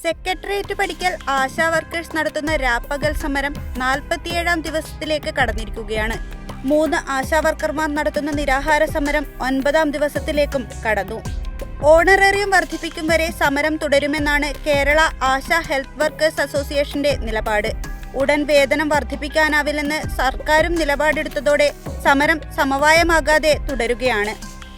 Secretariat പടിക്കൽ ASHA workers നടത്തുന്ന രാപ്പകൽ സമരം 47-ാം ദിവസത്തിലേക്ക് കടന്നിരിക്കുകയാണ്. 3 ആശാ വർക്കർമാർ നടത്തുന്ന നിരാഹാര സമരം 9-ാം ദിവസത്തിലേക്കും കടന്നു. ഓണറേറിയം വർദ്ധിപ്പിക്കും വരെ സമരം തുടരുമെന്നാണ് കേരള ആശാ ഹെൽത്ത് വർക്കേഴ്സ് അസോസിയേഷന്റെ നിലപാട്. ഉടൻ വേതനം വർദ്ധിപ്പിക്കാനാവില്ലെന്ന് സർക്കാരും നിലപാടെടുത്തതോടെ സമരം സമവായമാകാതെ തുടരുകയാണ്.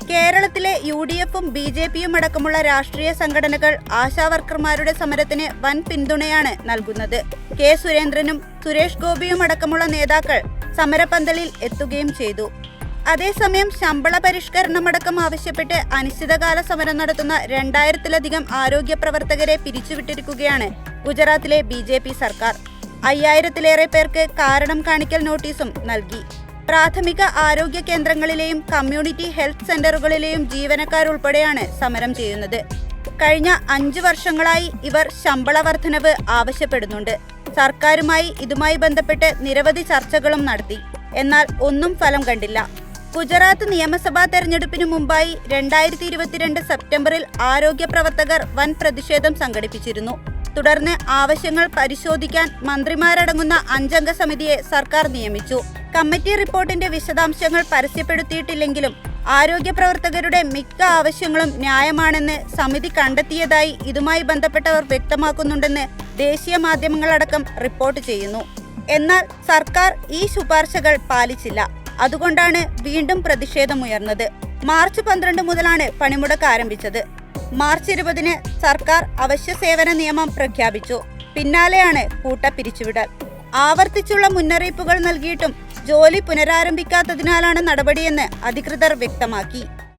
കേരളത്തിലെ UDFും BJPയും അടക്കമുള്ള രാഷ്ട്രീയ സംഘടനകൾ ആശാവർക്കർമാരുടെ സമരത്തിന് വൻ പിന്തുണയാണ് നൽകുന്നത്. കെ സുരേന്ദ്രനും സുരേഷ് ഗോപിയും അടക്കമുള്ള നേതാക്കൾ സമരപന്തലിൽ എത്തുകയും ചെയ്തു. അതേസമയം ശമ്പള പരിഷ്കരണമടക്കം ആവശ്യപ്പെട്ട് അനിശ്ചിതകാല സമരം നടത്തുന്ന 2000-ലധികം ആരോഗ്യ പ്രവർത്തകരെ പിരിച്ചുവിട്ടിരിക്കുകയാണ് ഗുജറാത്തിലെ BJP സർക്കാർ. 5000-ലേറെ പേർക്ക് കാരണം കാണിക്കൽ നോട്ടീസും നൽകി. പ്രാഥമിക ആരോഗ്യ കേന്ദ്രങ്ങളിലെയും കമ്മ്യൂണിറ്റി ഹെൽത്ത് സെന്ററുകളിലെയും ജീവനക്കാരുൾപ്പെടെയാണ് സമരം ചെയ്യുന്നത്. കഴിഞ്ഞ 5 വർഷങ്ങളായി ഇവർ ശമ്പള വർധനവ് ആവശ്യപ്പെടുന്നുണ്ട്. സർക്കാരുമായി ഇതുമായി ബന്ധപ്പെട്ട് നിരവധി ചർച്ചകളും നടത്തി. എന്നാൽ ഒന്നും ഫലം കണ്ടില്ല. ഗുജറാത്ത് നിയമസഭാ തെരഞ്ഞെടുപ്പിന് മുമ്പായി 2022 സെപ്റ്റംബറിൽ ആരോഗ്യ പ്രവർത്തകർ വൻ പ്രതിഷേധം സംഘടിപ്പിച്ചിരുന്നു. തുടർന്ന് ആവശ്യങ്ങൾ പരിശോധിക്കാൻ മന്ത്രിമാരടങ്ങുന്ന 5-അംഗ സമിതിയെ സർക്കാർ നിയമിച്ചു. കമ്മിറ്റി റിപ്പോർട്ടിന്റെ വിശദാംശങ്ങൾ പരസ്യപ്പെടുത്തിയിട്ടില്ലെങ്കിലും ആരോഗ്യ പ്രവർത്തകരുടെ മിക്ക ആവശ്യങ്ങളും ന്യായമാണെന്ന് സമിതി കണ്ടെത്തിയതായി ഇതുമായി ബന്ധപ്പെട്ടവർ വ്യക്തമാക്കുന്നുണ്ടെന്ന് ദേശീയ മാധ്യമങ്ങളടക്കം റിപ്പോർട്ട് ചെയ്യുന്നു. എന്നാൽ സർക്കാർ ഈ ശുപാർശകൾ പാലിച്ചില്ല. അതുകൊണ്ടാണ് വീണ്ടും പ്രതിഷേധമുയർന്നത്. മാർച്ച് 12 മുതലാണ് പണിമുടക്ക് ആരംഭിച്ചത്. മാർച്ച് 20-ന് സർക്കാർ അവശ്യ സേവന നിയമം പ്രഖ്യാപിച്ചു. പിന്നാലെയാണ് കൂട്ടപ്പിരിച്ചുവിടൽ. ആവർത്തിച്ചുള്ള മുന്നറിയിപ്പുകൾ നൽകിയിട്ടും ജോലി പുനരാരംഭിക്കാത്തതിനാലാണ് നടപടിയെന്ന് അധികൃതർ വ്യക്തമാക്കി.